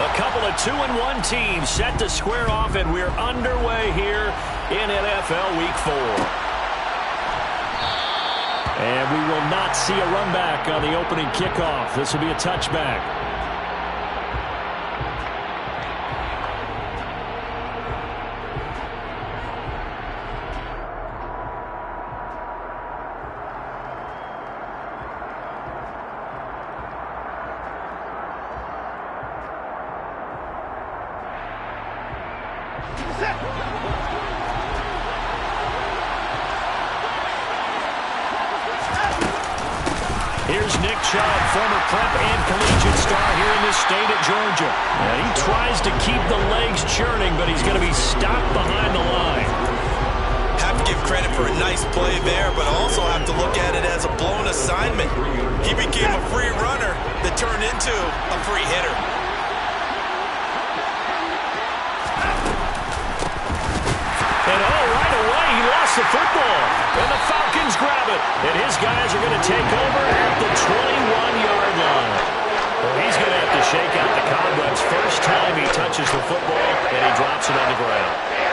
A couple of 2-1 teams set to square off, and we're underway here in NFL Week 4. And we will not see a run back on the opening kickoff. This will be a touchback. Here's Nick Chubb, former prep and collegiate star here in this state at Georgia. And he tries to keep the legs churning, but he's going to be stopped behind the line. Have to give credit for a nice play there, but also have to look at it as a blown assignment. He became a free runner that turned into a free hitter. And right away, he lost the football. And the Falcons grab it. And his guys are going to take over at the 21-yard line. Well, he's going to have to shake out the cobwebs first time he touches the football, and he drops it on the ground.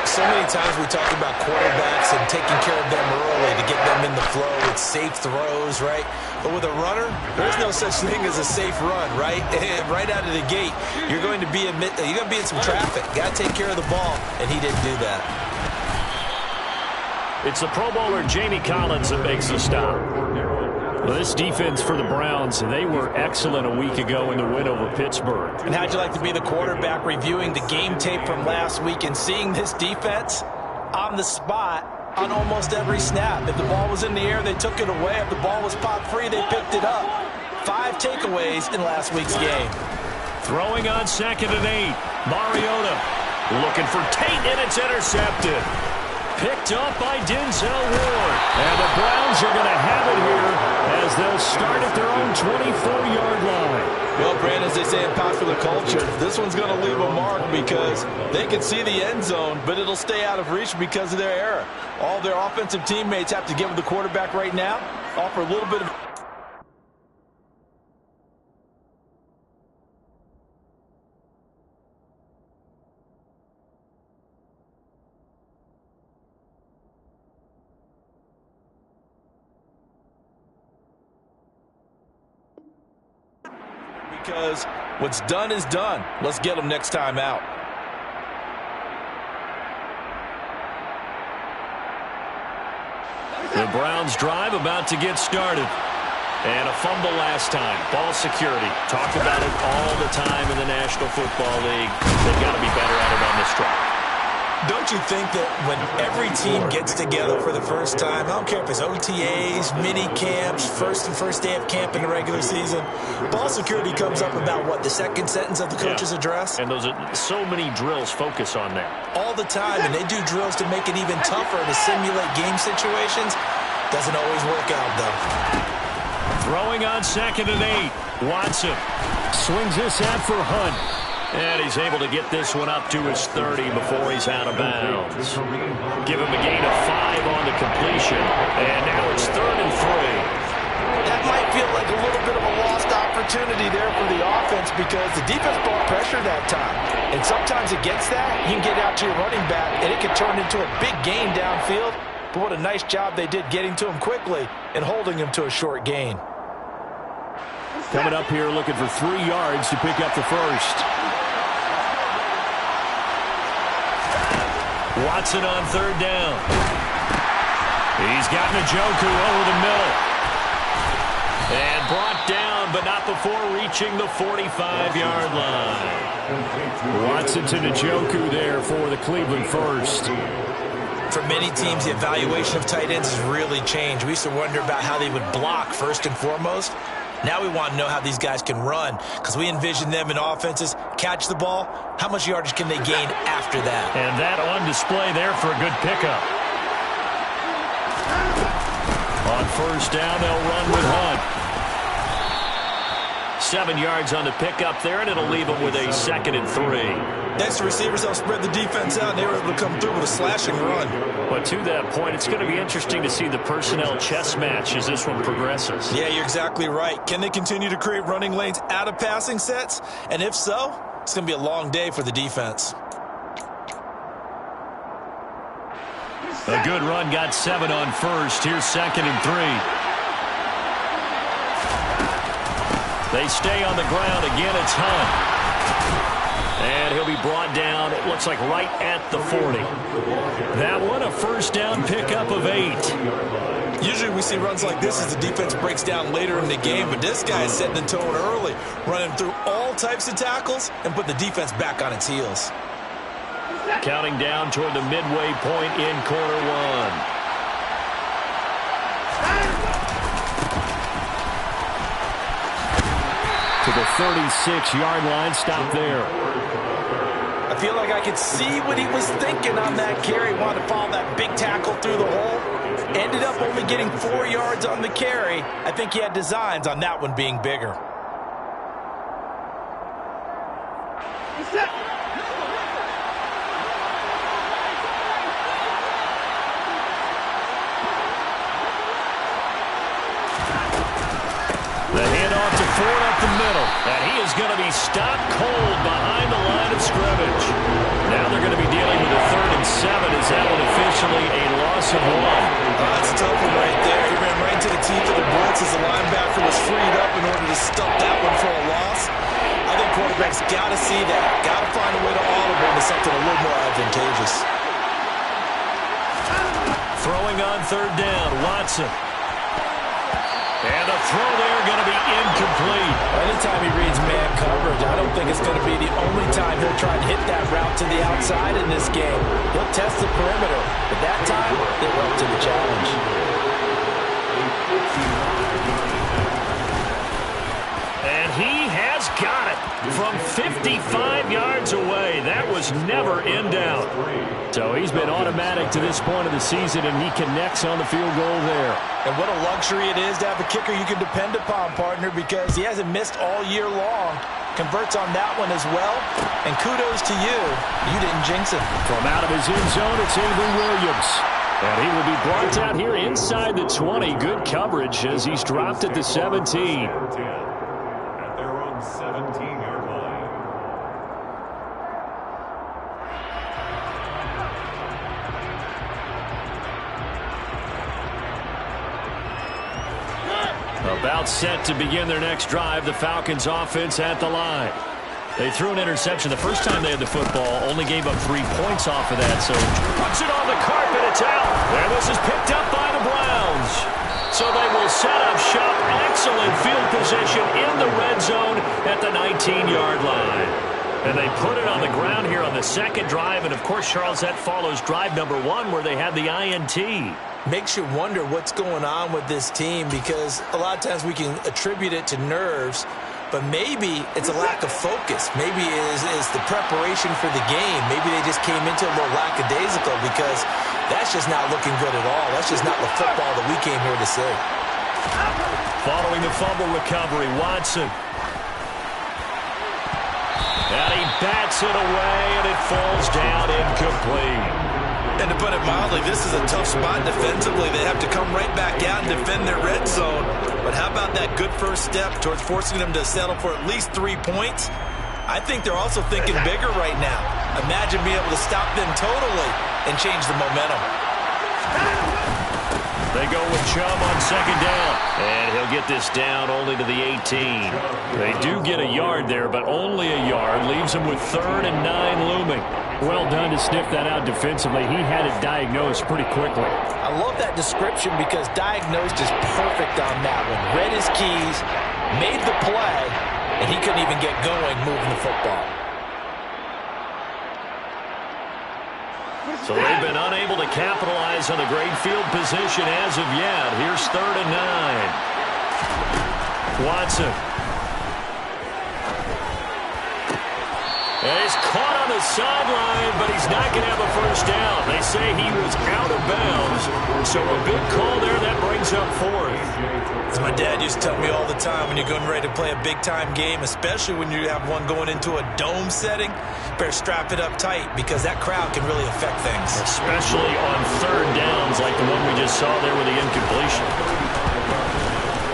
So many times we talk about quarterbacks and taking care of them early to get them in the flow with safe throws, right? But with a runner, there's no such thing as a safe run, right? And right out of the gate, you're going to be in some traffic. Got to take care of the ball, and he didn't do that. It's the Pro Bowler Jamie Collins that makes the stop. Well, this defense for the Browns, they were excellent a week ago in the win over Pittsburgh. And how'd you like to be the quarterback reviewing the game tape from last week and seeing this defense on the spot on almost every snap? If the ball was in the air, they took it away. If the ball was popped free, they picked it up. 5 takeaways in last week's game. Throwing on 2nd and 8. Mariota looking for Tate, and it's intercepted. Picked up by Denzel Ward. And the Browns are going to have it here as they'll start at their own 24-yard line. Well, Brandon, as they say in popular culture, this one's going to leave a mark because they can see the end zone, but it'll stay out of reach because of their error. All their offensive teammates have to give the quarterback right now, offer a little bit of... Because what's done is done. Let's get them next time out. The Browns drive about to get started. And a fumble last time. Ball security. Talk about it all the time in the National Football League. They've got to be better at it on this drive. Don't you think that when every team gets together for the first time, I don't care if it's OTAs, mini camps, first day of camp in the regular season, ball security comes up about, what, the second sentence of the coach's address? And those are so many drills focus on that. All the time, and they do drills to make it even tougher to simulate game situations. Doesn't always work out, though. Throwing on 2nd and 8. Watson swings this out for Hunt. And he's able to get this one up to his 30 before he's out of bounds. Give him a gain of 5 on the completion. And now it's 3rd and 3. That might feel like a little bit of a lost opportunity there for the offense because the defense brought pressure that time. And sometimes against that, you can get out to your running back, and it can turn into a big gain downfield. But what a nice job they did getting to him quickly and holding him to a short gain. Coming up here looking for 3 yards to pick up the first. Watson on 3rd down. He's got Njoku over the middle. And brought down, but not before reaching the 45-yard line. Watson to Njoku there for the Cleveland first. For many teams, the evaluation of tight ends has really changed. We used to wonder about how they would block first and foremost. Now we want to know how these guys can run because we envision them in offenses, catch the ball, how much yardage can they gain after that? And that on display there for a good pickup. On 1st down, they'll run with Hunt. 7 yards on the pickup there, and it'll leave them with a 2nd and 3. Next, the receivers help spread the defense out, and they were able to come through with a slashing run. But to that point, it's going to be interesting to see the personnel chess match as this one progresses. Yeah, you're exactly right. Can they continue to create running lanes out of passing sets? And if so, It's going to be a long day for the defense. A good run got 7 on first. Here's 2nd and 3. They stay on the ground. Again, it's Hunt. And he'll be brought down, it looks like right at the 40. That one, a first down pickup of 8. Usually we see runs like this as the defense breaks down later in the game, but this guy is setting the tone early, running through all types of tackles and put the defense back on its heels. Counting down toward the midway point in quarter 1. To the 36-yard line, stop there. I feel like I could see what he was thinking on that carry. Wanted to follow that big tackle through the hole. Ended up only getting 4 yards on the carry. I think he had designs on that one being bigger. The handoff to Ford up the middle. And he is going to be stopped cold behind the line of scrimmage. Now they're going to be dealing with a 3rd and 7. Is that one officially a loss of 1? That's a tough one right there. He ran right to the teeth of the blitz as the linebacker was freed up in order to stop that one for a loss. I think quarterbacks got to see that. Got to find a way to audible into something a little more advantageous. Throwing on 3rd down, Watson. And the throw there going to be incomplete. Anytime he reads man coverage, I don't think it's going to be the only time he'll try to hit that route to the outside in this game. He'll test the perimeter, but that time, they're up to the challenge. And he has got it from 55 yards away. That was never in doubt. So he's been automatic to this point of the season, and he connects on the field goal there. And what a luxury it is to have a kicker you can depend upon, partner, because he hasn't missed all year long. Converts on that one as well. And kudos to you. You didn't jinx it. From out of his end zone, it's Avery Williams. And he will be brought out here inside the 20. Good coverage as he's dropped at the 17. At their own 17-yard line. About set to begin their next drive, the Falcons offense at the line. They threw an interception the first time they had the football, only gave up 3 points off of that, so puts it on the carpet, it's out. And this is picked up by the Browns. So they will set up shop, excellent field position in the red zone at the 19-yard line. And they put it on the ground here on the 2nd drive, and of course, Charles, that follows drive number 1 where they had the INT. Makes you wonder what's going on with this team, because a lot of times we can attribute it to nerves, but maybe it's a lack of focus. Maybe it's the preparation for the game. Maybe they just came into a little lackadaisical, because that's just not looking good at all. That's just not the football that we came here to see. Following the fumble recovery, Watson. And he bats it away, and it falls down incomplete. And to put it mildly, this is a tough spot defensively. They have to come right back out and defend their red zone. But how about that good first step towards forcing them to settle for at least 3 points? I think they're also thinking bigger right now. Imagine being able to stop them totally and change the momentum. They go with Chubb on 2nd down. And he'll get this down only to the 18. They do get a yard there, but only a yard. Leaves them with 3rd and 9 looming. Well done to sniff that out defensively. He had it diagnosed pretty quickly. I love that description, because diagnosed is perfect on that one. Read his keys, made the play, and he couldn't even get going moving the football. So they've been unable to capitalize on the great field position as of yet. Here's 3rd and 9. Watson. And he's caught on the sideline, but he's not going to have a first down. They say he was out of bounds. So a big call there, that brings up 4th. As my dad used to tell me all the time, when you're going ready to play a big-time game, especially when you have one going into a dome setting, better strap it up tight, because that crowd can really affect things. Especially on 3rd downs like the one we just saw there with the incompletion.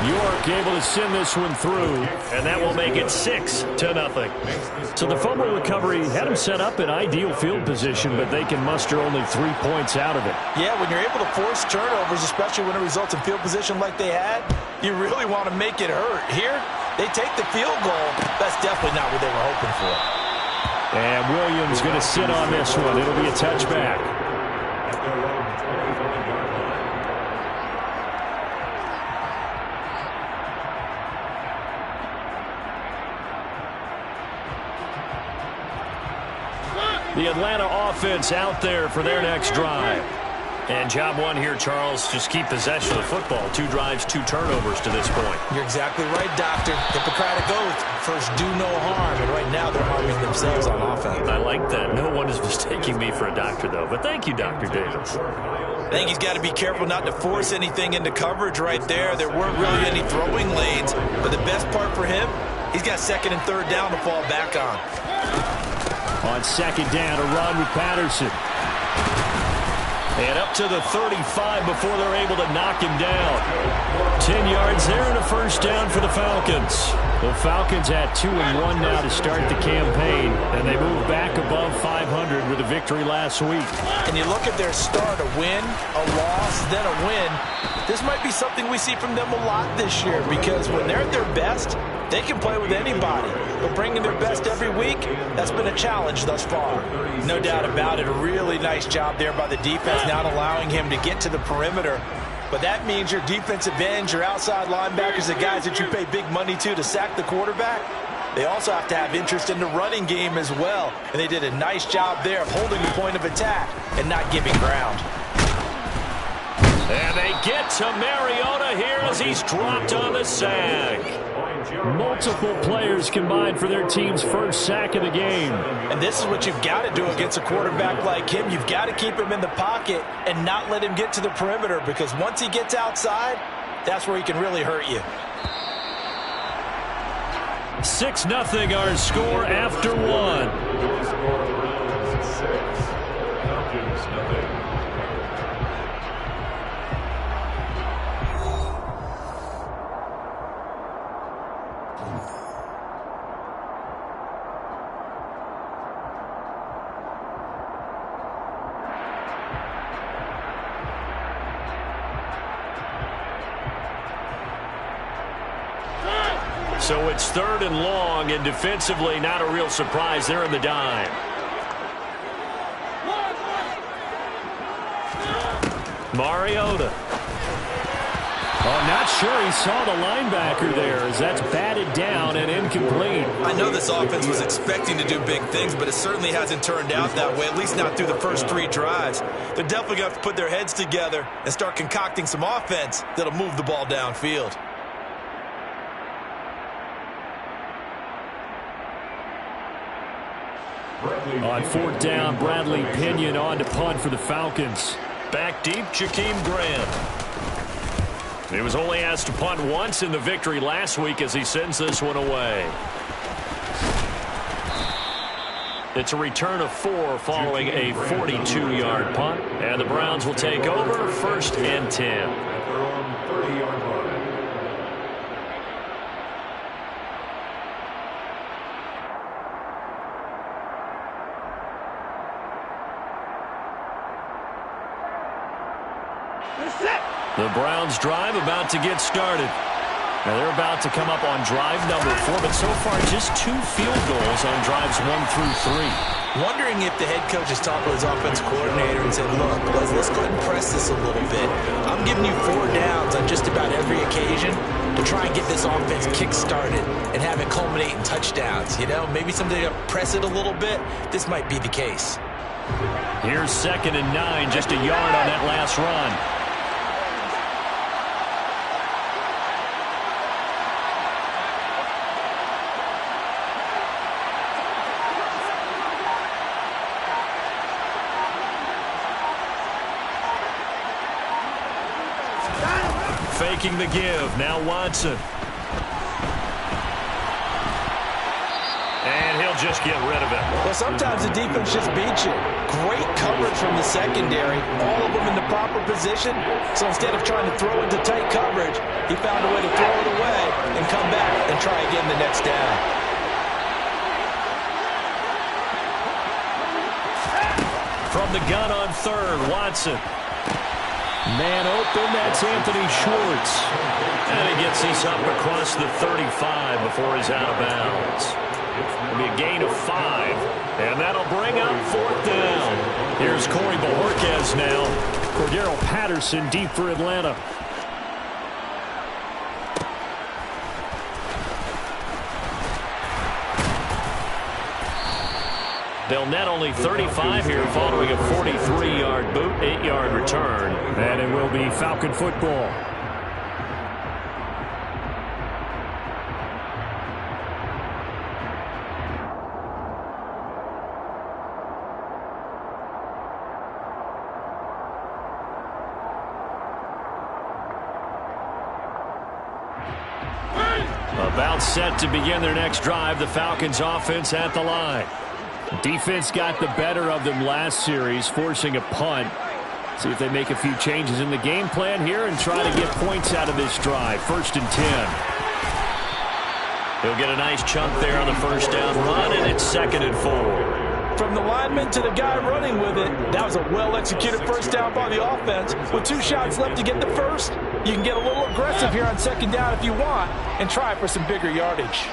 York able to send this one through, and that will make it 6-0. So the fumble recovery had them set up in ideal field position, but they can muster only 3 points out of it. Yeah, when you're able to force turnovers, especially when it results in field position like they had, you really want to make it hurt. Here, they take the field goal. That's definitely not what they were hoping for. And Williams going to sit on this one. It'll be a touchback. The Atlanta offense out there for their next drive. And job one here, Charles, just keep possession of the football. 2 drives, 2 turnovers to this point. You're exactly right, Doctor. Hippocratic oath. First, do no harm. And right now, they're harming themselves on offense. I like that. No one is mistaking me for a doctor, though. But thank you, Dr. Davis. I think he's got to be careful not to force anything into coverage right there. There weren't really any throwing lanes. But the best part for him, he's got 2nd and 3rd down to fall back on. On 2nd down, a run with Patterson. And up to the 35 before they're able to knock him down. 10 yards there and a first down for the Falcons. The Falcons had 2-1 now to start the campaign, and they moved back above 500 with a victory last week. And you look at their start, a win, a loss, then a win. This might be something we see from them a lot this year, because when they're at their best, they can play with anybody. But bringing their best every week, that's been a challenge thus far. No doubt about it. A really nice job there by the defense, not allowing him to get to the perimeter. But that means your defensive ends, your outside linebackers, the guys that you pay big money to sack the quarterback, they also have to have interest in the running game as well. And they did a nice job there of holding the point of attack and not giving ground. And they get to Mariota here as he's dropped on the sack. Multiple players combined for their team's first sack of the game. And this is what you've got to do against a quarterback like him. You've got to keep him in the pocket and not let him get to the perimeter, because once he gets outside, that's where he can really hurt you. 6-0 our score after 1. So it's 3rd and long, and defensively not a real surprise. They're in the dime. Mariota. Oh, not sure he saw the linebacker there, as that's batted down and incomplete. I know this offense was expecting to do big things, but it certainly hasn't turned out that way, at least not through the first 3 drives. They're definitely going to have to put their heads together and start concocting some offense that'll move the ball downfield. On 4th down, Bradley Pinion on to punt for the Falcons. Back deep, Jakeem Grant. He was only asked to punt once in the victory last week as he sends this one away. It's a return of 4 following a 42-yard punt. And the Browns will take over 1st and 10. The Browns drive about to get started. Now they're about to come up on drive number 4, but so far just 2 field goals on drives 1 through 3. Wondering if the head coach has talked with his offensive coordinator and said, look, let's go ahead and press this a little bit. I'm giving you 4 downs on just about every occasion to try and get this offense kick-started and have it culminate in touchdowns. You know, maybe someday to press it a little bit. This might be the case. Here's 2nd and 9, just a yard on that last run. Faking the give. Now Watson. And he'll just get rid of it. Well, sometimes the defense just beats you. Great coverage from the secondary, all of them in the proper position. So instead of trying to throw into tight coverage, he found a way to throw it away and come back and try again the next down. From the gun on third, Watson. Man open, that's Anthony Schwartz. And he gets this up across the 35 before he's out of bounds. It'll be a gain of 5, and that'll bring up 4th down. Here's Corey Bojorquez now. Cordero Patterson deep for Atlanta. They'll net only 35 here following a 43-yard boot, 8-yard return. And it will be Falcon football. About set to begin their next drive. The Falcons offense at the line. Defense got the better of them last series, forcing a punt. See if they make a few changes in the game plan here and try to get points out of this drive. 1st and 10. He'll get a nice chunk there on the first down run, and it's 2nd and 4. From the lineman to the guy running with it, that was a well-executed first down by the offense. With 2 shots left to get the first, you can get a little aggressive here on 2nd down if you want and try for some bigger yardage.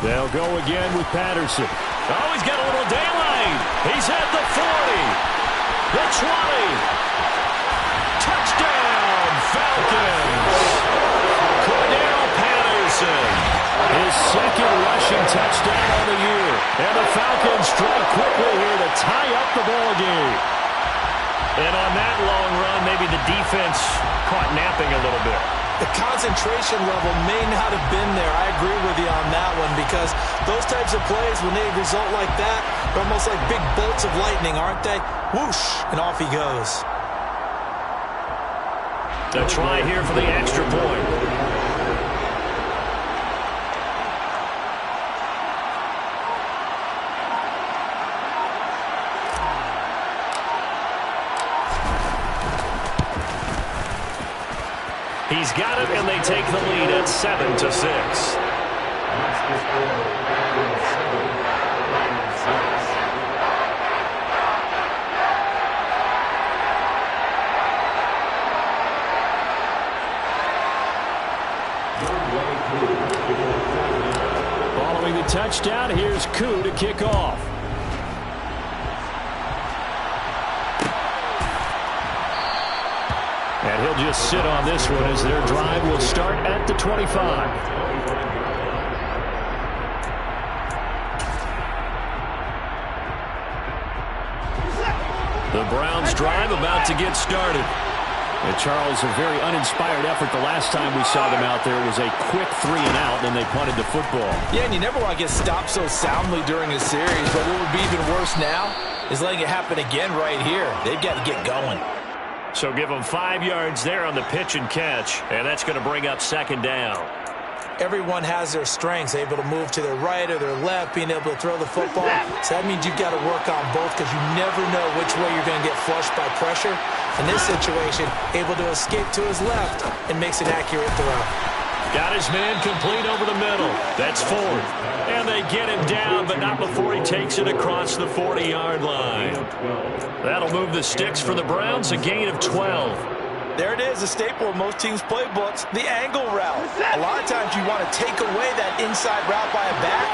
They'll go again with Patterson. Oh, he's got a little daylight. He's at the 40. The 20. Touchdown, Falcons. Cordero Patterson. His 2nd rushing touchdown on the year. And the Falcons strike quickly here to tie up the ball game. And on that long run, maybe the defense caught napping a little bit. The concentration level may not have been there. I agree with you on that one because those types of plays, when they result like that, they're almost like big bolts of lightning, aren't they? Whoosh, and off he goes. A try here for the extra point. He's got it, and they take the lead at 7-6. Following the touchdown, here's Koo to kick off. And he'll just sit on this one as their drive will start at the 25. The Browns drive about to get started. And Charles, a very uninspired effort the last time we saw them out there. It was a quick 3 and out, and they punted the football. Yeah, and you never want to get stopped so soundly during a series, but what would be even worse now is letting it happen again right here. They've got to get going. So give them 5 yards there on the pitch and catch, and that's going to bring up 2nd down. Everyone has their strengths, able to move to their right or their left, being able to throw the football. So that means you've got to work on both because you never know which way you're going to get flushed by pressure. In this situation, able to escape to his left and makes an accurate throw. Got his man complete over the middle. That's 4th. And they get him down, but not before he takes it across the 40-yard line. That'll move the sticks for the Browns, a gain of 12. There it is, a staple of most teams' playbooks, the angle route. A lot of times you want to take away that inside route by a back,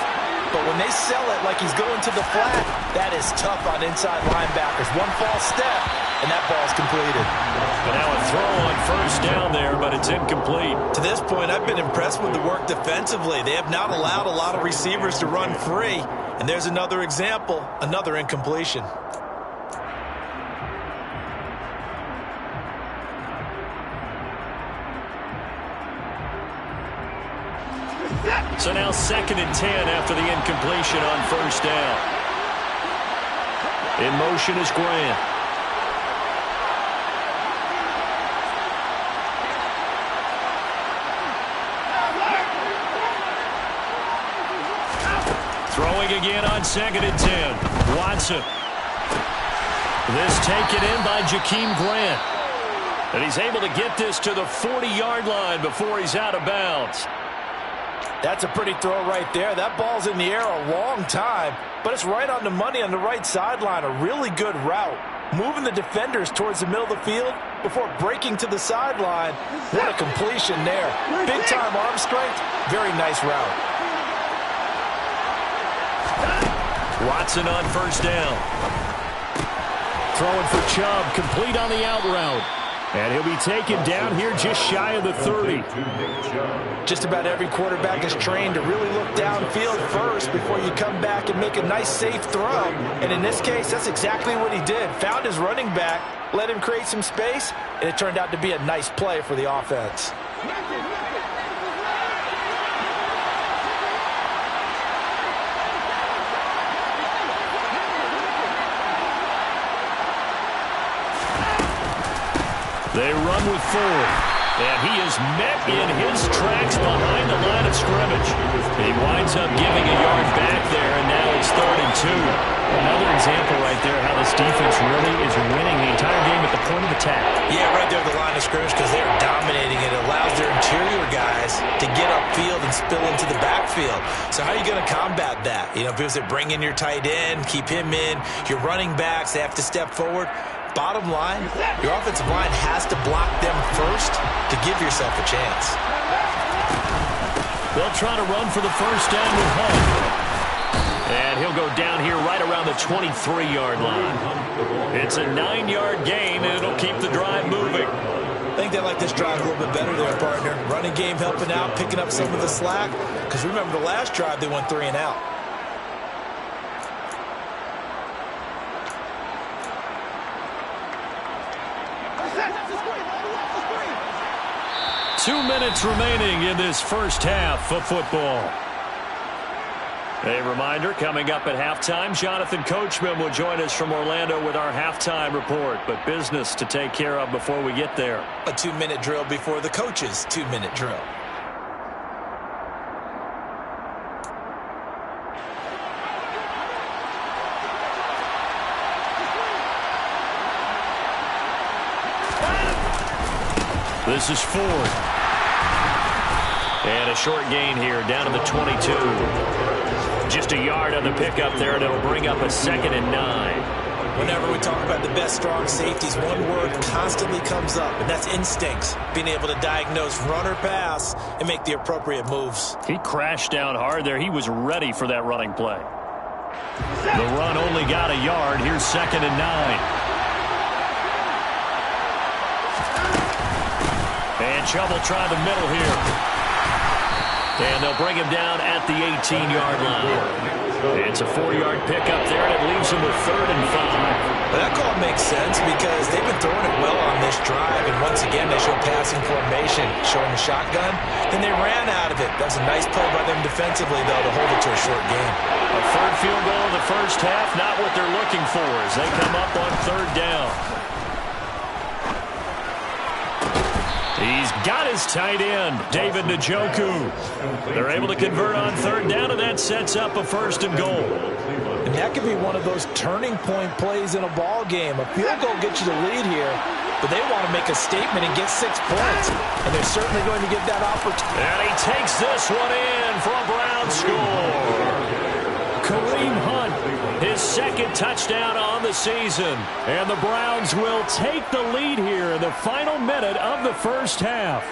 but when they sell it like he's going to the flat, that is tough on inside linebackers. One false step, and that ball's completed. And now a throw on 1st down there, but it's incomplete. To this point, I've been impressed with the work defensively. They have not allowed a lot of receivers to run free. And there's another example, another incompletion. So now 2nd and 10 after the incompletion on first down. In motion is Grant. Throwing again on 2nd and 10. Watson. This taken in by Jakeem Grant. And he's able to get this to the 40-yard line before he's out of bounds. That's a pretty throw right there. That ball's in the air a long time, but it's right on the money on the right sideline. A really good route. Moving the defenders towards the middle of the field before breaking to the sideline. What a completion there. Big-time arm strength. Very nice route. Watson on first down. Throwing for Chubb, complete on the out route. And he'll be taken down here just shy of the 30. Just about every quarterback is trained to really look downfield first before you come back and make a nice, safe throw. And in this case, that's exactly what he did. Found his running back, let him create some space, and it turned out to be a nice play for the offense. They run with Ford, and he is met in his tracks behind the line of scrimmage. He winds up giving a yard back there, and now it's 3rd and 2. Another example right there how this defense really is winning the entire game at the point of attack. Yeah, right there at the line of scrimmage because they're dominating it. It allows their interior guys to get upfield and spill into the backfield. So how are you going to combat that? You know, because they bring in your tight end, keep him in. Your running backs, they have to step forward. Bottom line, your offensive line has to block them first to give yourself a chance. They'll try to run for the first down with Hunt. And he'll go down here right around the 23-yard line. It's a 9-yard gain, and it'll keep the drive moving. I think they like this drive a little bit better there, partner. Running game helping out, picking up some of the slack. Because remember, the last drive, they went 3 and out. Two minutes remaining in this first half of football. A reminder, coming up at halftime, Jonathan Coachman will join us from Orlando with our halftime report. But business to take care of before we get there. A 2-minute drill before the coach's 2-minute drill. This is Ford. And a short gain here, down to the 22. Just a yard on the pickup there, and it'll bring up a 2nd and 9. Whenever we talk about the best strong safeties, one word constantly comes up, and that's instincts. Being able to diagnose run or pass and make the appropriate moves. He crashed down hard there. He was ready for that running play. The run only got a yard. Here's 2nd and 9. And Chubb will try the middle here. And they'll bring him down at the 18-yard line. It's a 4-yard pickup there, and it leaves him with 3rd and 5. Well, that call makes sense because they've been throwing it well on this drive. And once again, they show passing formation, showing the shotgun. Then they ran out of it. That was a nice play by them defensively, though, to hold it to a short game. A 3rd field goal in the first half, not what they're looking for as they come up on 3rd down. He's got his tight end, David Njoku. They're able to convert on 3rd down, and that sets up a 1st and goal. And that could be one of those turning point plays in a ball game. A field goal gets you the lead here, but they want to make a statement and get 6 points. And they're certainly going to get that opportunity. And he takes this one in for a Brown score. Kareem Hunt, his 2nd touchdown on the season. And the Browns will take the lead here in the final minute of the first half.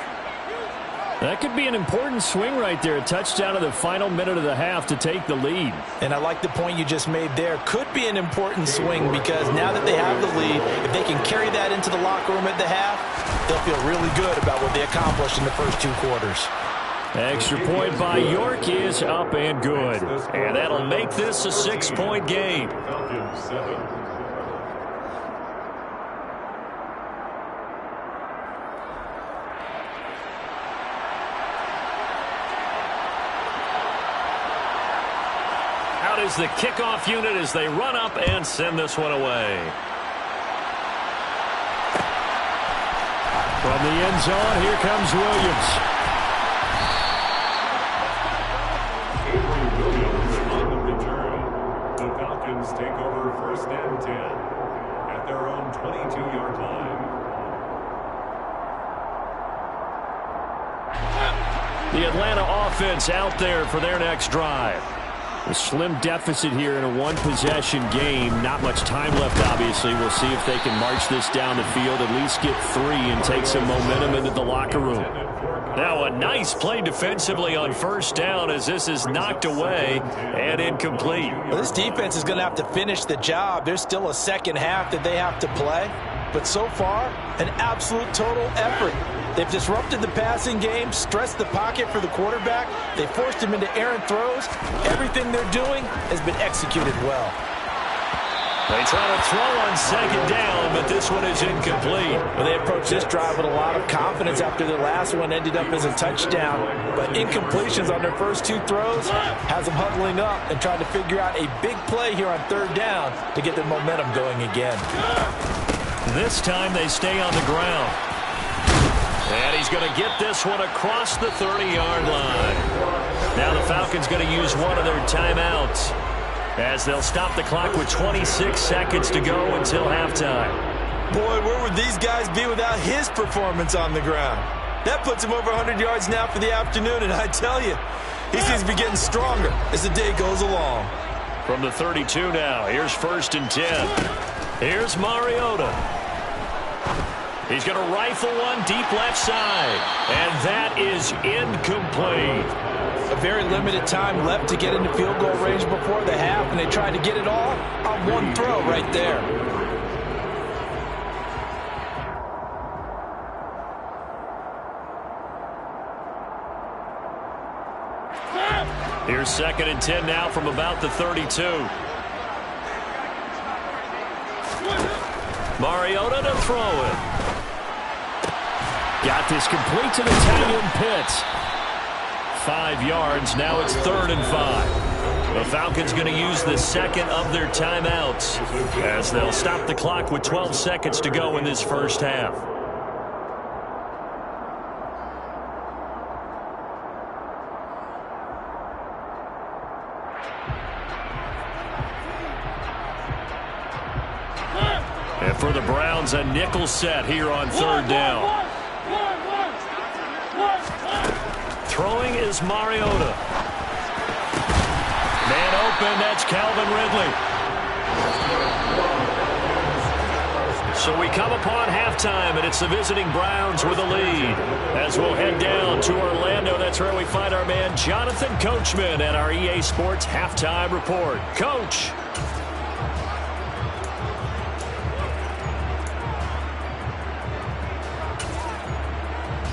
That could be an important swing right there. A touchdown in the final minute of the half to take the lead. And I like the point you just made there. Could be an important swing because now that they have the lead, if they can carry that into the locker room at the half, they'll feel really good about what they accomplished in the first 2 quarters. Extra point by York is up and good. And that'll make this a 6-point game. Falcons 7. is the kickoff unit as they run up and send this one away. From the end zone, here comes Williams. On the return, the Falcons take over 1st and 10 at their own 22-yard line. The Atlanta offense out there for their next drive. A slim deficit here in a one-possession game. Not much time left, obviously. We'll see if they can march this down the field, at least get 3 and take some momentum into the locker room. Now a nice play defensively on 1st down as this is knocked away and incomplete. Well, this defense is going to have to finish the job. There's still a second half that they have to play. But so far, an absolute total effort. They've disrupted the passing game, stressed the pocket for the quarterback. They forced him into errant throws. Everything they're doing has been executed well. They try to throw on 2nd down, but this one is incomplete. Well, they approached this drive with a lot of confidence after their last one ended up as a touchdown. But incompletions on their first 2 throws has them huddling up and trying to figure out a big play here on 3rd down to get their momentum going again. This time they stay on the ground. And he's going to get this one across the 30-yard line. Now the Falcons going to use one of their timeouts as they'll stop the clock with 26 seconds to go until halftime. Boy, where would these guys be without his performance on the ground? That puts him over 100 yards now for the afternoon, and I tell you, he seems to be getting stronger as the day goes along. From the 32 now, here's 1st and 10. Here's Mariota. He's going to rifle one deep left side, and that is incomplete. A very limited time left to get into field goal range before the half, and they tried to get it all on one throw right there. Here's 2nd and 10 now from about the 32. Mariota to throw it. Got this complete to the tight end Pitts. 5 yards. Now it's 3rd and 5. The Falcons going to use the 2nd of their timeouts as they'll stop the clock with 12 seconds to go in this first half. And for the Browns, a nickel set here on 3rd down. Throwing is Mariota. Man open, that's Calvin Ridley. So we come upon halftime, and it's the visiting Browns with a lead. As we'll head down to Orlando, that's where we find our man Jonathan Coachman at our EA Sports Halftime Report. Coach.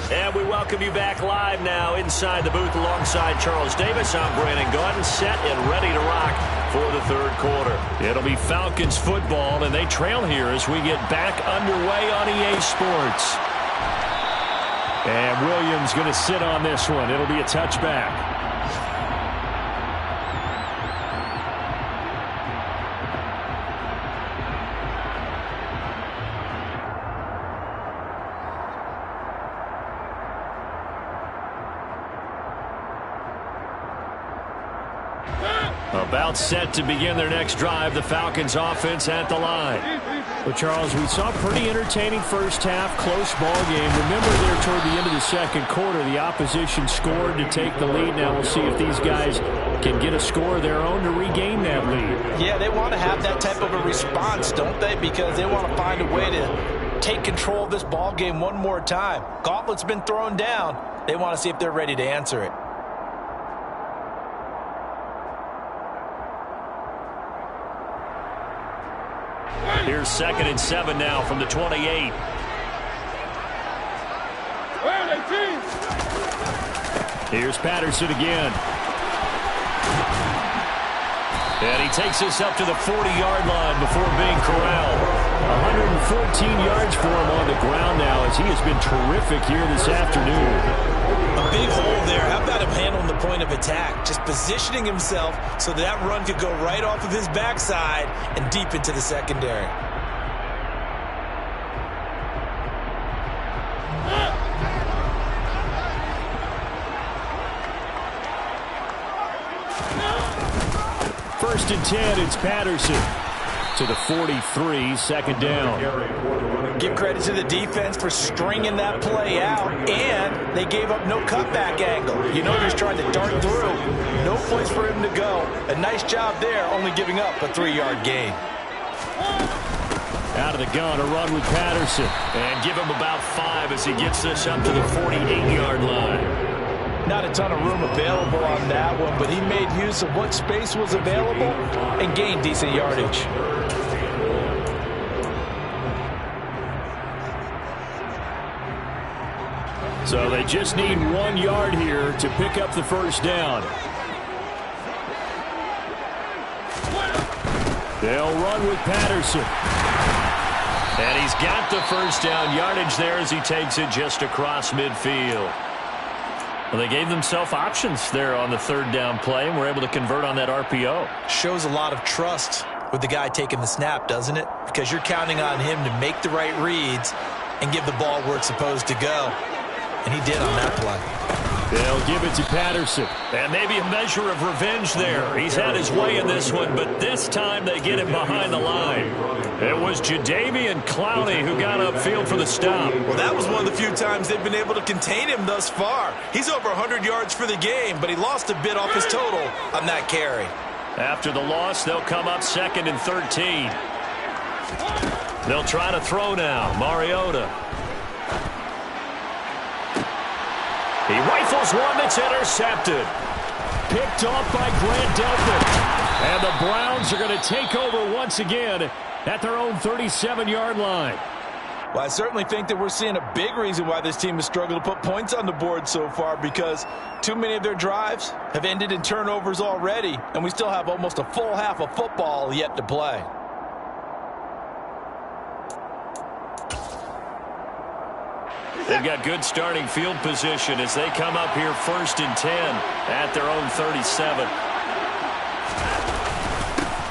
And we welcome you back live now inside the booth alongside Charles Davis. I'm Brandon Gordon, set and ready to rock for the 3rd quarter. It'll be Falcons football, and they trail here as we get back underway on EA Sports. And Williams going to sit on this one. It'll be a touchback. About set to begin their next drive, the Falcons offense at the line. Well, Charles, we saw a pretty entertaining first half, close ball game. Remember there toward the end of the 2nd quarter, the opposition scored to take the lead. Now we'll see if these guys can get a score of their own to regain that lead. Yeah, they want to have that type of a response, don't they? Because they want to find a way to take control of this ball game one more time. Gauntlet's been thrown down. They want to see if they're ready to answer it. Here's 2nd and 7 now from the 28. Here's Patterson again. And he takes us up to the 40-yard line before being corralled. 114 yards for him on the ground now as he has been terrific here this afternoon. big hole there. How about him handling the point of attack? Just positioning himself so that run could go right off of his backside and deep into the secondary. First and 10, it's Patterson to the 43, second down. Give credit to the defense for stringing that play out, and they gave up no cutback angle. You know, he was trying to dart through. No place for him to go. A nice job there, only giving up a 3-yard gain. Out of the gun, a run with Patterson. And give him about 5 as he gets this up to the 48-yard line. Not a ton of room available on that one, but he made use of what space was available and gained decent yardage. So they just need 1 yard here to pick up the first down. They'll run with Patterson. And he's got the first down yardage there as he takes it just across midfield. Well, they gave themselves options there on the third down play and were able to convert on that RPO. Shows a lot of trust with the guy taking the snap, doesn't it? Because you're counting on him to make the right reads and give the ball where it's supposed to go. And he did on that play. They'll give it to Patterson. And maybe a measure of revenge there. He's had his way in this one, but this time they get him behind the line. It was Jadeveon Clowney who got upfield for the stop. Well, that was one of the few times they've been able to contain him thus far. He's over 100 yards for the game, but he lost a bit off his total on that carry. After the loss, they'll come up 2nd and 13. They'll try to throw now. Mariota. He rifles one that's intercepted. Picked off by Grant Delpit. And the Browns are going to take over once again at their own 37-yard line. Well, I certainly think that we're seeing a big reason why this team has struggled to put points on the board so far, because too many of their drives have ended in turnovers already, and we still have almost a full half of football yet to play. They've got good starting field position as they come up here 1st and 10 at their own 37.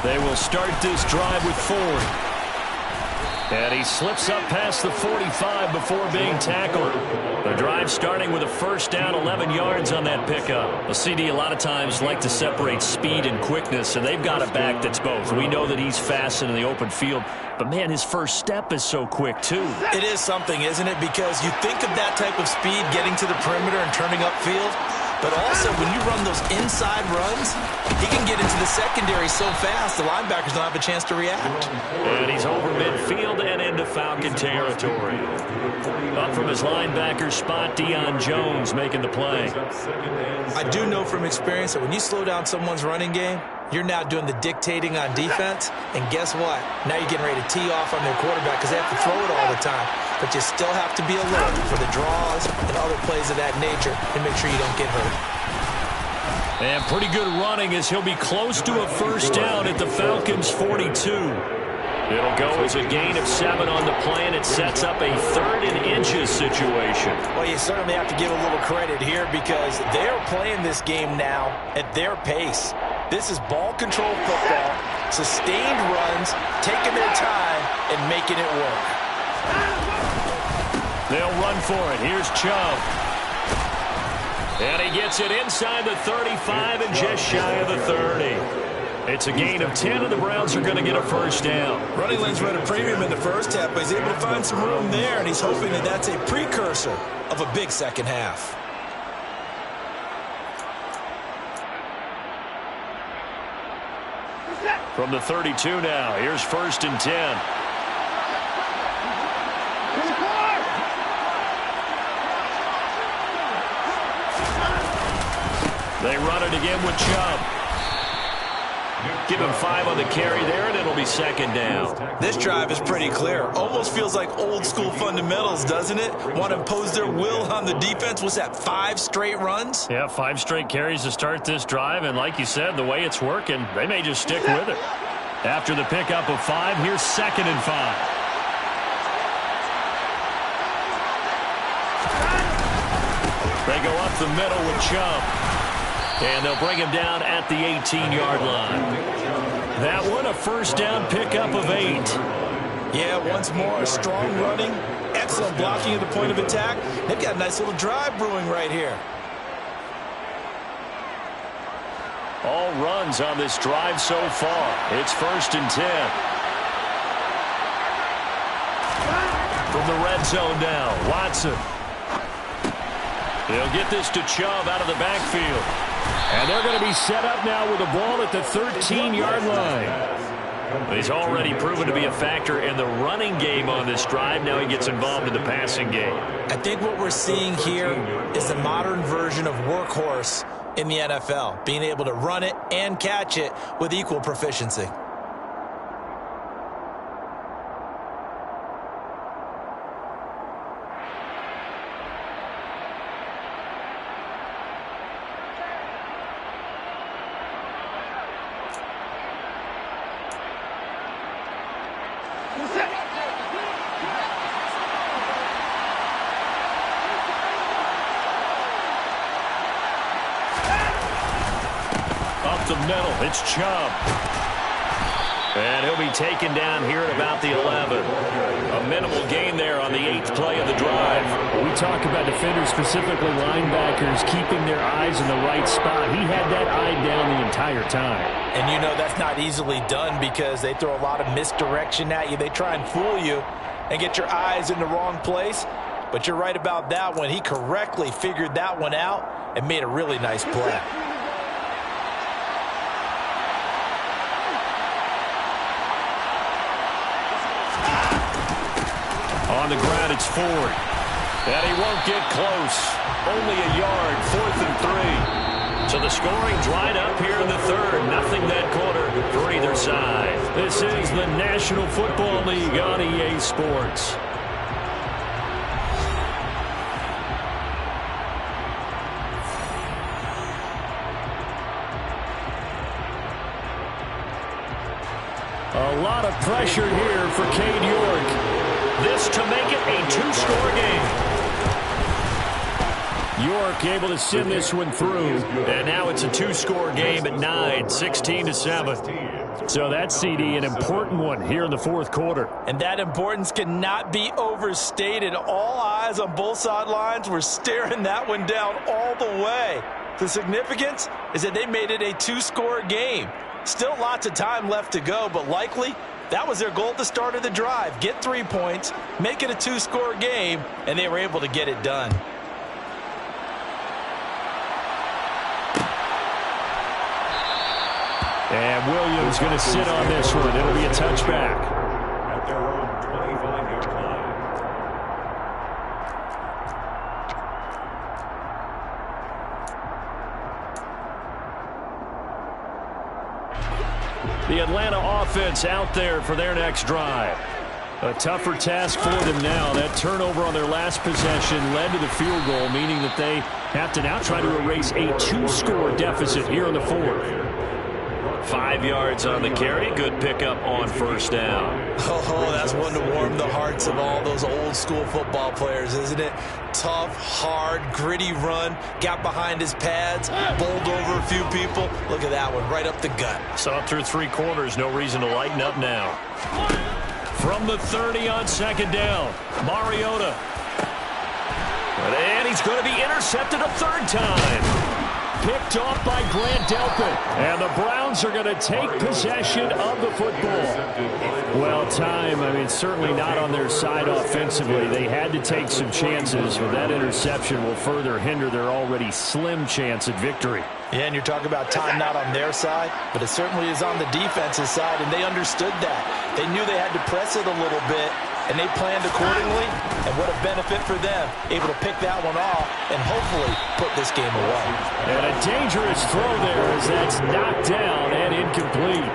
They will start this drive with Ford. And he slips up past the 45 before being tackled. The drive starting with a first down, 11 yards on that pickup. A CD a lot of times like to separate speed and quickness, and they've got a back that's both. We know that he's fast in the open field, but man, his first step is so quick too. It is something, isn't it? Because you think of that type of speed getting to the perimeter and turning upfield, but also when you run those inside runs, he can get into the secondary so fast the linebackers don't have a chance to react. And he's over midfield and into Falcon territory. Up from his linebacker spot, Deion Jones making the play. I do know from experience that when you slow down someone's running game, you're now doing the dictating on defense, and guess what? Now you're getting ready to tee off on their quarterback because they have to throw it all the time. But you still have to be alert for the draws and other plays of that nature and make sure you don't get hurt. And pretty good running as he'll be close to a first down at the Falcons' 42. It'll go as a gain of 7 on the play, and it sets up a 3rd and inches situation. Well, you certainly have to give a little credit here because they're playing this game now at their pace. This is ball control football, sustained runs, taking their time, and making it work. They'll run for it. Here's Chubb. And he gets it inside the 35 and just shy of the 30. It's a gain of 10, and the Browns are going to get a first down. Running lanes were at a premium in the first half, but he's able to find some room there, and he's hoping that that's a precursor of a big second half. From the 32 now, here's 1st and 10. They run it again with Chubb. Give him 5 on the carry there, and it'll be 2nd down. This drive is pretty clear. Almost feels like old school fundamentals, doesn't it? Want to impose their will on the defense. What's that, 5 straight runs? Yeah, 5 straight carries to start this drive, and like you said, the way it's working, they may just stick with it. After the pickup of 5, here's 2nd and 5. They go up the middle with Chubb. And they'll bring him down at the 18-yard line. That one, a first down pickup of 8. Yeah, once more, strong running, excellent blocking at the point of attack. They've got a nice little drive brewing right here. All runs on this drive so far. It's 1st and 10. From the red zone now, Watson. They'll get this to Chubb out of the backfield. And they're going to be set up now with the ball at the 13-yard line. He's already proven to be a factor in the running game on this drive. Now he gets involved in the passing game. I think what we're seeing here is the modern version of workhorse in the NFL, being able to run it and catch it with equal proficiency. The middle, it's Chubb. And he'll be taken down here at about the 11. A minimal gain there on the 8th play of the drive. We talk about defenders, specifically linebackers, keeping their eyes in the right spot. He had that eye down the entire time. And you know that's not easily done because they throw a lot of misdirection at you. They try and fool you and get your eyes in the wrong place. But you're right about that one. He correctly figured that one out and made a really nice play. On the ground, it's Ford. And he won't get close. Only a yard, 4th and 3. So the scoring dried up here in the 3rd. Nothing that quarter for either side. This is the National Football League on EA Sports. A lot of pressure here for Cade York. This to make it a 2-score game. York able to send this one through. And now it's a 2-score game at 9, 16-7. So that's, CD, an important one here in the 4th quarter. And that importance cannot be overstated. All eyes on both sidelines were staring that one down all the way. The significance is that they made it a 2-score game. Still lots of time left to go, but likely that was their goal at the start of the drive. Get 3 points, make it a 2-score game, and they were able to get it done. And Williams going to sit on this one. It'll be a touchback. At their own 25-yard line. The Atlanta offense out there for their next drive. A tougher task for them now. That turnover on their last possession led to the field goal, meaning that they have to now try to erase a 2-score deficit here in the 4th. 5 yards on the carry. Good pickup on 1st down. Oh, that's one to warm the hearts of all those old-school football players, isn't it? Tough, hard, gritty run. Got behind his pads, bowled over a few people. Look at that one, right up the gut. Saw it through 3 quarters. No reason to lighten up now. From the 30 on 2nd down, Mariota. And he's going to be intercepted a 3rd time. Picked off by Grant Delpit. And the Browns are going to take possession of the football. Well, time, certainly not on their side offensively. They had to take some chances, but that interception will further hinder their already slim chance at victory. Yeah, and you're talking about time not on their side, but it certainly is on the defense's side, and they understood that. They knew they had to press it a little bit, and they planned accordingly, and what a benefit for them, able to pick that one off and hopefully put this game away. And a dangerous throw there as that's knocked down and incomplete.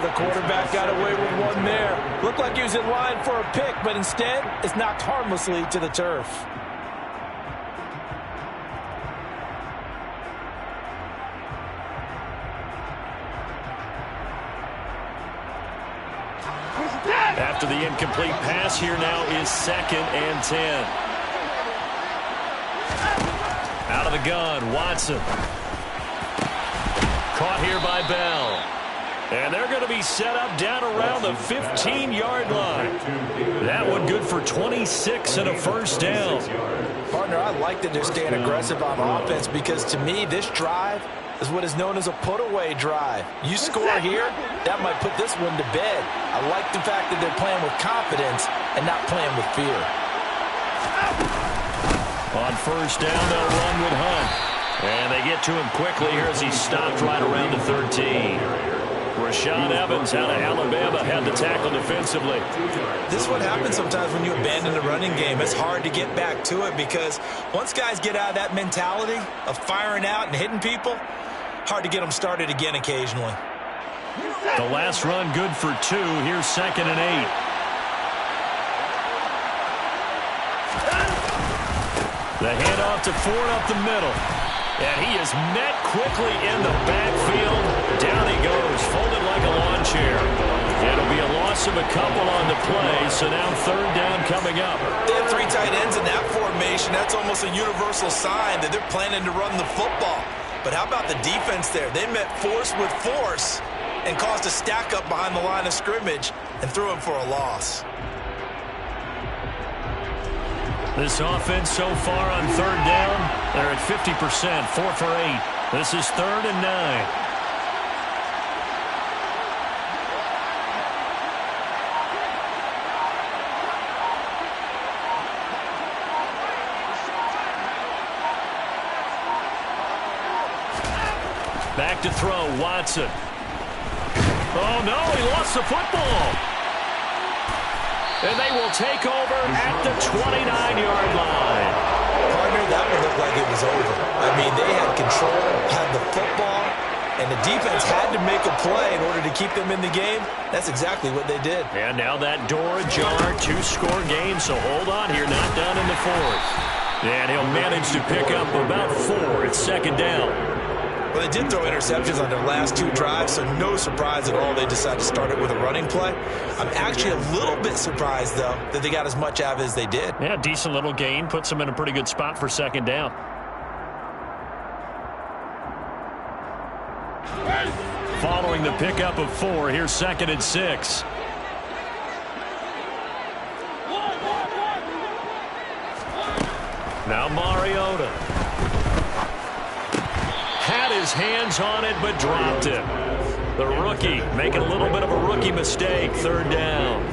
The quarterback got away with one there. Looked like he was in line for a pick, but instead it's knocked harmlessly to the turf. After the incomplete pass, here now is 2nd and 10. the gun. Watson. Caught here by Bell. And they're going to be set up down around the 15-yard line. That one good for 26 and a first down. Partner, I like that they're staying aggressive on offense because to me, this drive is what is known as a put-away drive. You score here, that might put this one to bed. I like the fact that they're playing with confidence and not playing with fear. On first down, they'll run with Hunt. And they get to him quickly here as he's stopped right around the 13. Rashad Evans out of Alabama had the tackle defensively. This is what happens sometimes when you abandon the running game. It's hard to get back to it because once guys get out of that mentality of firing out and hitting people, hard to get them started again occasionally. The last run good for 2. Here's 2nd and 8. The handoff to Ford up the middle. And he is met quickly in the backfield. Down he goes, folded like a lawn chair. It'll be a loss of a couple on the play, so now 3rd down coming up. They have 3 tight ends in that formation. That's almost a universal sign that they're planning to run the football. But how about the defense there? They met force with force and caused a stack up behind the line of scrimmage and threw him for a loss. This offense so far on 3rd down, they're at 50%, 4 for 8. This is 3rd and 9. Back to throw, Watson. Oh, no, he lost the football. And they will take over at the 29-yard line. Partner, that one looked like it was over. I mean, they had control, had the football, and the defense had to make a play in order to keep them in the game. That's exactly what they did. And now that door ajar, 2-score game, so hold on here, not done in the 4th. And he'll manage to pick up about 4 at 2nd down. Well, they did throw interceptions on their last 2 drives, so no surprise at all they decided to start it with a running play. I'm actually a little bit surprised, though, that they got as much out of it as they did. Yeah, decent little gain. Puts them in a pretty good spot for 2nd down. Following the pickup of 4, here's 2nd and 6. Now Mariota. Had his hands on it, but dropped it. The rookie making a little bit of a rookie mistake. 3rd down.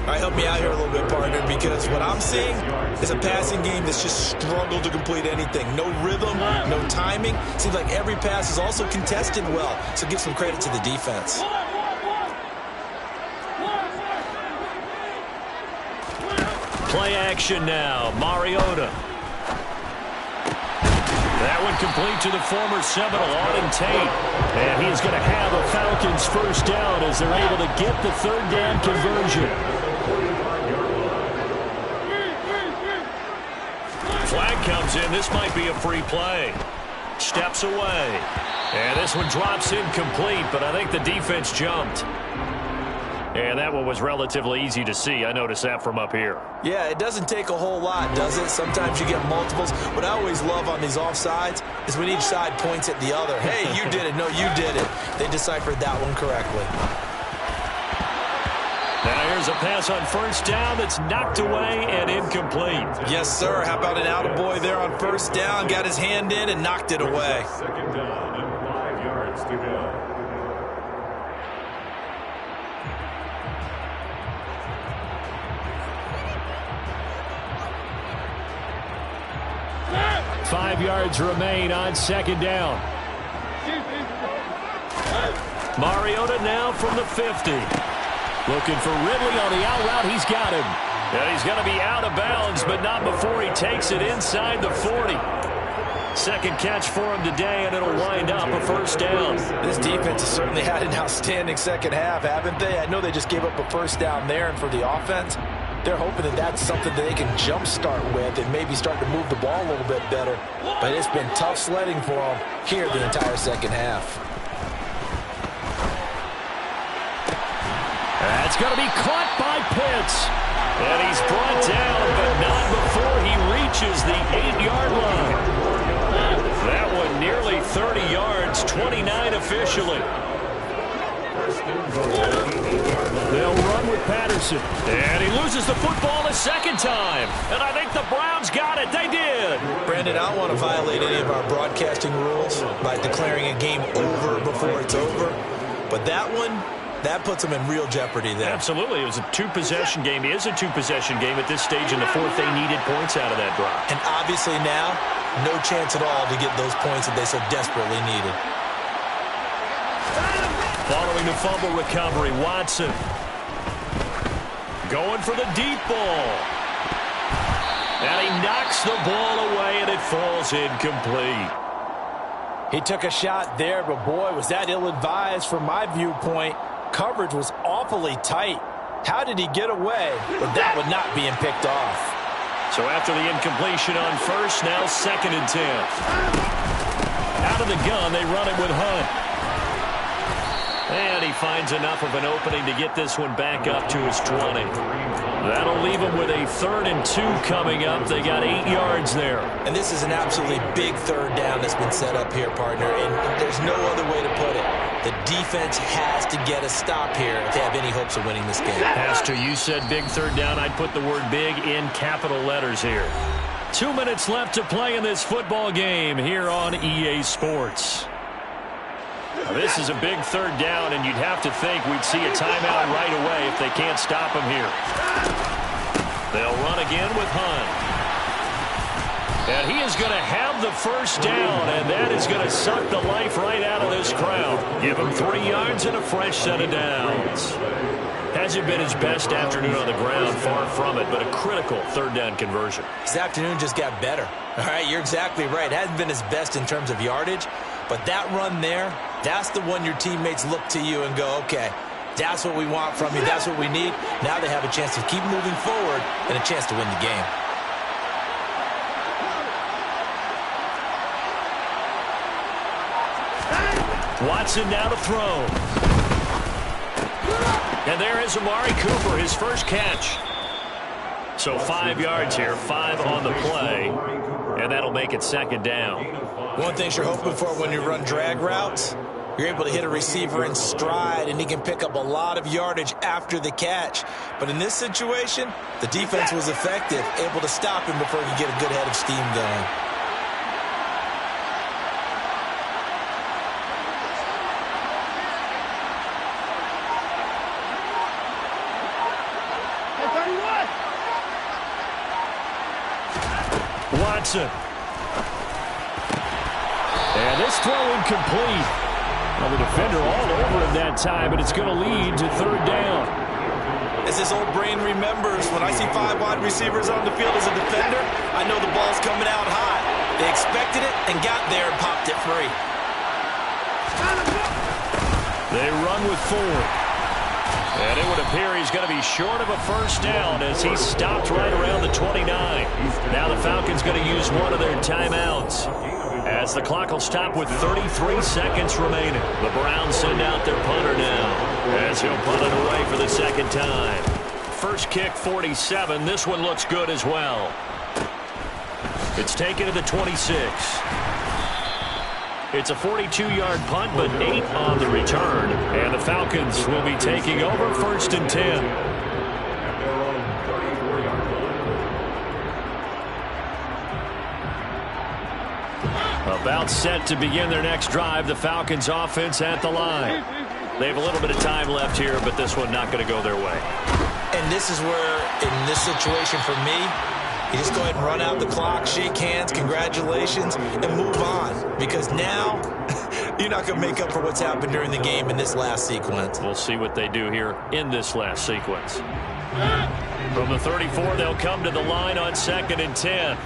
All right, help me out here a little bit, partner, because what I'm seeing is a passing game that's just struggled to complete anything. No rhythm, no timing. Seems like every pass is also contested well, so give some credit to the defense. Play action now. Mariota. That one complete to the former Seminole, Auden Tate. And he's going to have a Falcons 1st down as they're able to get the 3rd down conversion. Flag comes in. This might be a free play. Steps away. And this one drops incomplete, but I think the defense jumped. And that one was relatively easy to see. I noticed that from up here. Yeah, it doesn't take a whole lot, does it? Sometimes you get multiples. What I always love on these offsides is when each side points at the other. Hey, you did it. No, you did it. They deciphered that one correctly. Now here's a pass on 1st down that's knocked away and incomplete. Yes, sir. How about an attaboy there on 1st down? Got his hand in and knocked it away. 2nd down and 5 yards to go. Five yards remain on 2nd down. Mariota now from the 50. Looking for Ridley on the out route. He's got him. And he's going to be out of bounds, but not before he takes it inside the 40. 2nd catch for him today, and it'll wind up a 1st down. This defense has certainly had an outstanding 2nd half, haven't they? I know they just gave up a 1st down there, and for the offense, they're hoping that that's something that they can jumpstart with and maybe start to move the ball a little bit better. But it's been tough sledding for them here the entire 2nd half. That's going to be caught by Pitts. And he's brought down, but not before he reaches the 8-yard line. gain nearly 30 yards, 29 officially. They'll run with Patterson. And he loses the football a second time. And I think the Browns got it. They did. Brandon, I don't want to violate any of our broadcasting rules by declaring a game over before it's over. But that one, that puts them in real jeopardy there. Absolutely. It was a two-possession game. It is a two-possession game at this stage in the fourth. They needed points out of that drive. And obviously now, no chance at all to get those points that they so desperately needed. Following the fumble recovery, Watson going for the deep ball. And he knocks the ball away, and it falls incomplete. He took a shot there, but boy, was that ill-advised from my viewpoint. Coverage was awfully tight. How did he get away with that one not being picked off? So after the incompletion on first, now 2nd and 10. Out of the gun, they run it with Hunt. And he finds enough of an opening to get this one back up to his 20. That'll leave him with a 3rd and 2 coming up. They got 8 yards there. And this is an absolutely big third down that's been set up here, partner. And there's no other way to put it. The defense has to get a stop here if they have any hopes of winning this game. Has to. You said big third down. I'd put the word big in capital letters here. 2 minutes left to play in this football game here on EA Sports. Now, this is a big third down, and you'd have to think we'd see a timeout right away if they can't stop him here. They'll run again with Hunt. And he is going to have the first down, and that is going to suck the life right out of this crowd. Give him 3 yards and a fresh set of downs. Hasn't been his best afternoon on the ground, far from it, but a critical third down conversion. His afternoon just got better. All right, you're exactly right. Hasn't been his best in terms of yardage, but that run there, that's the one your teammates look to you and go, okay, that's what we want from you. That's what we need. Now they have a chance to keep moving forward and a chance to win the game. Watson now to throw. And there is Amari Cooper, his first catch. So 5 yards here, 5 on the play, and that'll make it 2nd down. One thing you're hoping for when you run drag routes, you're able to hit a receiver in stride, and he can pick up a lot of yardage after the catch. But in this situation, the defense was effective, able to stop him before he could get a good head of steam going. Watson. And this throw incomplete. Well, the defender all over him that time, but it's going to lead to 3rd down. As his old brain remembers, when I see 5 wide receivers on the field as a defender, I know the ball's coming out high. They expected it and got there and popped it free. They run with Ford. And it would appear he's going to be short of a first down as he stopped right around the 29. Now the Falcons going to use one of their timeouts, as the clock will stop with 33 seconds remaining. The Browns send out their punter now, as he'll punt it away for the 2nd time. First kick, 47. This one looks good as well. It's taken to the 26. It's a 42-yard punt, but 8 on the return. And the Falcons will be taking over 1st and 10. About set to begin their next drive, the Falcons offense at the line. They have a little bit of time left here, but this one not going to go their way. And this is where, in this situation for me, you just go ahead and run out the clock, shake hands, congratulations, and move on. Because now, you're not going to make up for what's happened during the game in this last sequence. We'll see what they do here in this last sequence. From the 34, they'll come to the line on 2nd and 10.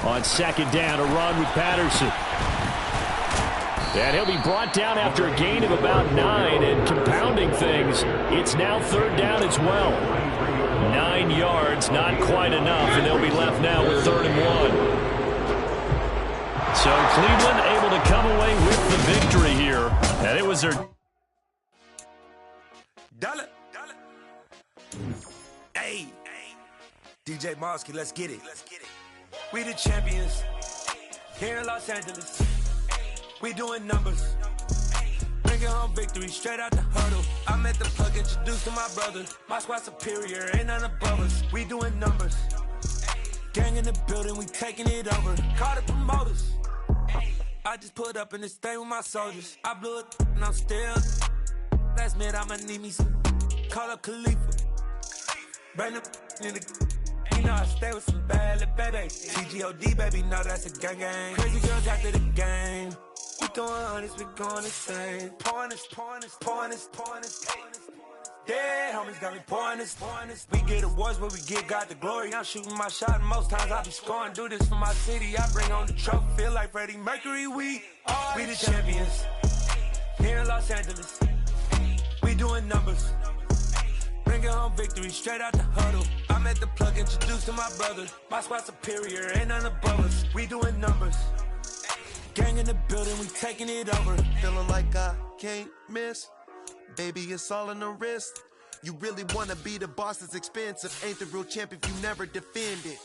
On 2nd down, a run with Patterson. And he'll be brought down after a gain of about 9, and compounding things, it's now 3rd down as well. 9 yards, not quite enough, and they'll be left now with 3rd and 1. So Cleveland able to come away with the victory here. And it was their... Dollar. Hey. DJ Mosky, let's get it. We the champions here in Los Angeles. We doing numbers. Bringing home victory straight out the huddle. I'm at the plug, introduced to my brother. My squad superior, ain't none above us. We doing numbers. Gang in the building, we taking it over. Call the promoters. I just put up in this thing with my soldiers. I blew it and I'm still. Last minute I'ma need me some. Call up Khalifa. Bring them in the. You know I stay with some bad little baby. TGOD, baby, no, that's a gang. Crazy girls after the game. We throwing hundreds, we going insane. Pouring this. Yeah, homies got me pouring this. We get awards, but we give God the glory. I'm shooting my shot, and most times I be scoring. Do this for my city, I bring on the trophy. Feel like Freddie Mercury, we the champions. Here in Los Angeles, we doing numbers. Bringing home victory straight out the huddle. I'm at the plug, introduced to my brother. My squad superior, ain't none above us. We doing numbers. Gang in the building, we taking it over. Feeling like I can't miss. Baby, it's all in the wrist. You really wanna be the boss, it's expensive. Ain't the real champ if you never defend it.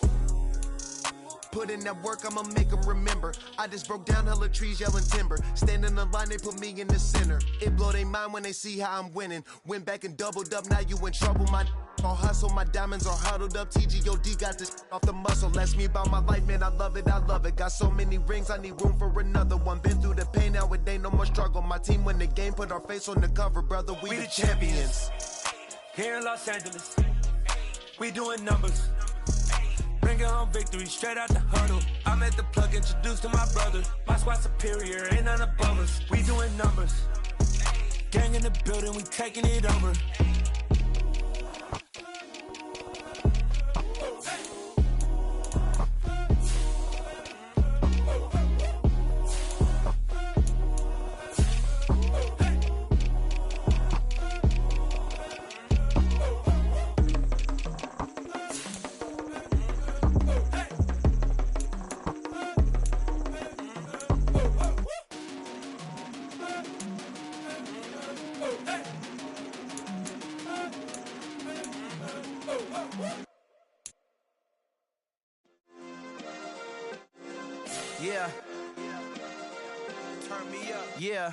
Put in that work, I'ma make them remember. I just broke down hella trees, yelling timber. Stand in the line, they put me in the center. It blow their mind when they see how I'm winning. Went back and doubled up, now you in trouble. My all hustle, my diamonds are huddled up. TGOD got this off the muscle. Ask me about my life, man, I love it. Got so many rings, I need room for another one. Been through the pain, now it ain't no more struggle. My team win the game, put our face on the cover, brother. We the champions. Here in Los Angeles, we doing numbers. Bringing home victory straight out the huddle. I'm at the plug, introduced to my brother. My squad superior, ain't none above us. We doing numbers. Gang in the building, we taking it over. Yeah. Turn me up. Yeah.